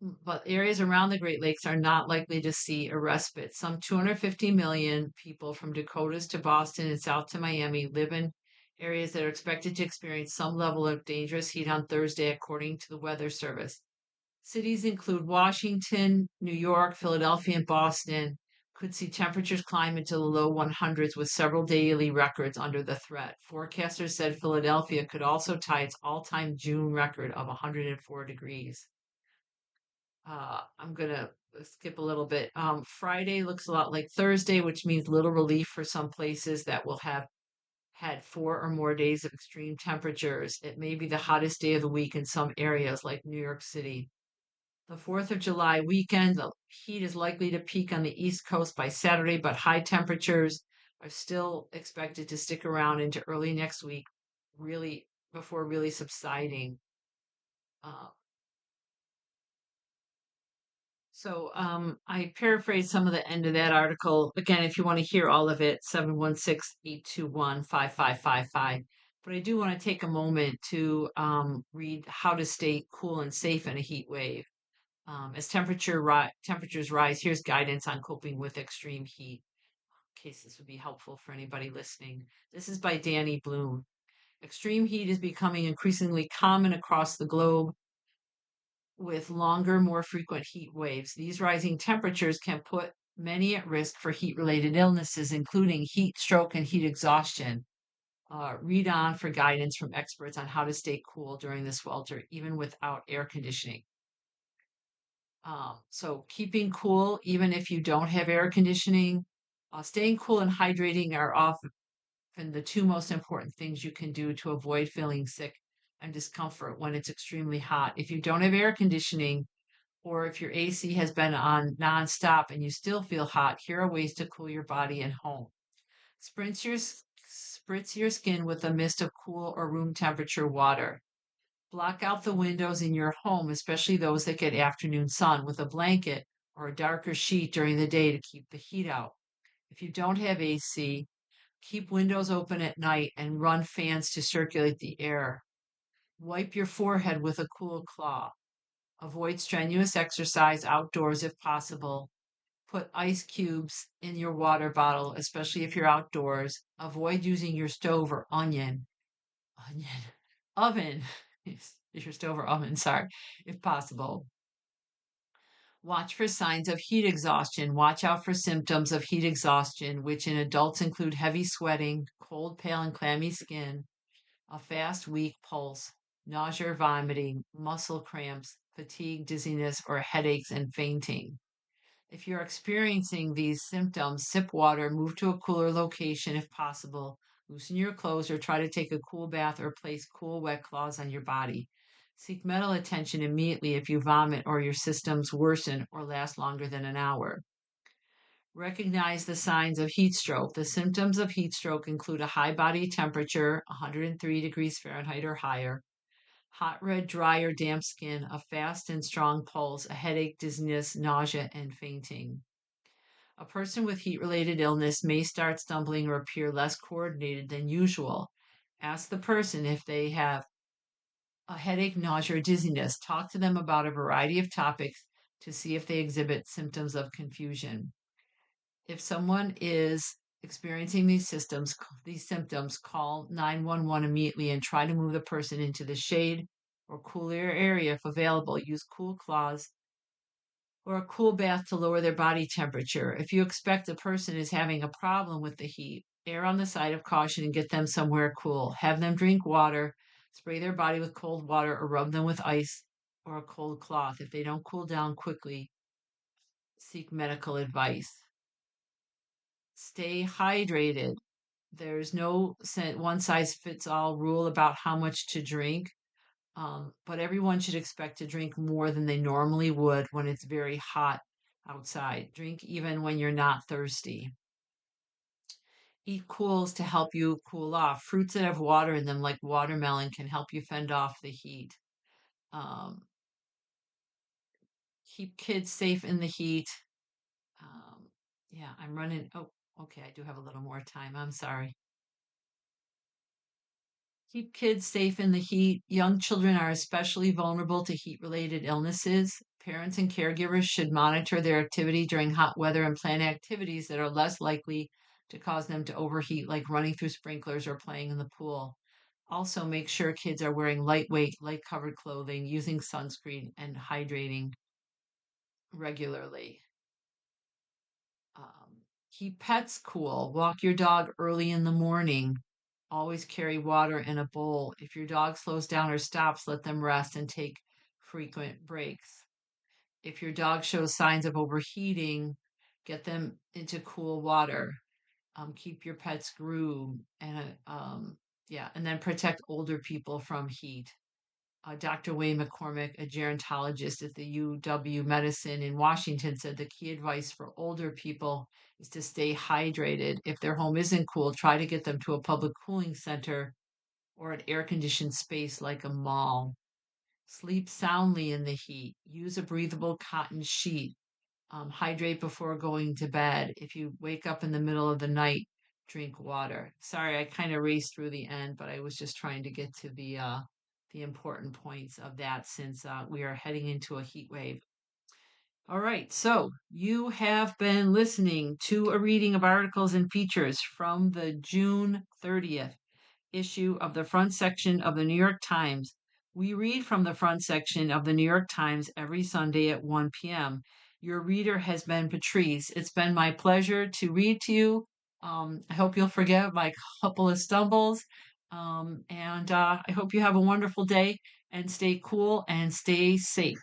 But areas around the Great Lakes are not likely to see a respite. Some 250 million people from Dakotas to Boston and south to Miami live in areas that are expected to experience some level of dangerous heat on Thursday, according to the Weather Service. Cities include Washington, New York, Philadelphia, and Boston, Could see temperatures climb into the low 100s with several daily records under the threat. Forecasters said Philadelphia could also tie its all-time June record of 104 degrees. I'm gonna skip a little bit. Friday looks a lot like Thursday, which means little relief for some places that will have had 4 or more days of extreme temperatures. It may be the hottest day of the week in some areas like New York City. The 4th of July weekend, the heat is likely to peak on the East Coast by Saturday, but high temperatures are still expected to stick around into early next week, really before really subsiding. Uh, I paraphrased some of the end of that article. Again, if you want to hear all of it, 716-821-5555. But I do want to take a moment to read how to stay cool and safe in a heat wave. As temperatures rise, here's guidance on coping with extreme heat. In case this would be helpful for anybody listening. This is by Danny Bloom. Extreme heat is becoming increasingly common across the globe with longer, more frequent heat waves. These rising temperatures can put many at risk for heat related illnesses, including heat stroke and heat exhaustion. Read on for guidance from experts on how to stay cool during this swelter, even without air conditioning. So keeping cool, even if you don't have air conditioning, staying cool and hydrating are often the two most important things you can do to avoid feeling sick and discomfort when it's extremely hot. If you don't have air conditioning, or if your AC has been on nonstop and you still feel hot, here are ways to cool your body and home. Spritz your skin with a mist of cool or room temperature water. Block out the windows in your home, especially those that get afternoon sun, with a blanket or a darker sheet during the day to keep the heat out. If you don't have AC, keep windows open at night and run fans to circulate the air. Wipe your forehead with a cool cloth. Avoid strenuous exercise outdoors if possible. Put ice cubes in your water bottle, especially if you're outdoors. Avoid using your stove or oven, your stove or oven, sorry, if possible. Watch for signs of heat exhaustion. Watch out for symptoms of heat exhaustion, which in adults include heavy sweating, cold, pale, and clammy skin, a fast, weak pulse, nausea or vomiting, muscle cramps, fatigue, dizziness, or headaches and fainting. If you're experiencing these symptoms, sip water, move to a cooler location if possible, loosen your clothes, or try to take a cool bath or place cool, wet cloths on your body. Seek medical attention immediately if you vomit or your symptoms worsen or last longer than an hour. Recognize the signs of heat stroke. The symptoms of heat stroke include a high body temperature, 103 degrees Fahrenheit or higher, hot, red, dry, or damp skin, a fast and strong pulse, a headache, dizziness, nausea, and fainting. A person with heat related illness may start stumbling or appear less coordinated than usual. Ask the person if they have a headache, nausea, or dizziness. Talk to them about a variety of topics to see if they exhibit symptoms of confusion. If someone is experiencing these symptoms, call 911 immediately and try to move the person into the shade or cooler area if available. Use cool cloths or a cool bath to lower their body temperature. If you expect the person is having a problem with the heat, err on the side of caution and get them somewhere cool. Have them drink water, spray their body with cold water, or rub them with ice or a cold cloth. If they don't cool down quickly, seek medical advice. Stay hydrated. There's no one size fits all rule about how much to drink, but everyone should expect to drink more than they normally would when it's very hot outside. Drink even when you're not thirsty. Eat cools to help you cool off. Fruits that have water in them, like watermelon, can help you fend off the heat. Um, Keep kids safe in the heat. Um, yeah, I'm running. Oh, okay, I do have a little more time. I'm sorry. Keep kids safe in the heat. Young children are especially vulnerable to heat related illnesses. Parents and caregivers should monitor their activity during hot weather and plan activities that are less likely to cause them to overheat, like running through sprinklers or playing in the pool. Also, make sure kids are wearing lightweight, light covered clothing, using sunscreen, and hydrating regularly. Keep pets cool. Walk your dog early in the morning. Always carry water in a bowl. If your dog slows down or stops, let them rest and take frequent breaks. If your dog shows signs of overheating, get them into cool water. Keep your pets groomed and yeah, and then protect older people from heat. Dr. Wayne McCormick, a gerontologist at the UW Medicine in Washington, said the key advice for older people is to stay hydrated. If their home isn't cool, try to get them to a public cooling center or an air conditioned space like a mall. Sleep soundly in the heat. Use a breathable cotton sheet. Hydrate before going to bed. If you wake up in the middle of the night, drink water. Sorry, I kind of raced through the end, but I was just trying to get to the important points of that since we are heading into a heat wave. All right, so you have been listening to a reading of articles and features from the June 30th issue of the front section of the New York Times. We read from the front section of the New York Times every Sunday at 1 p.m. Your reader has been Patrice. It's been my pleasure to read to you. I hope you'll forgive my couple of stumbles. And I hope you have a wonderful day and stay cool and stay safe.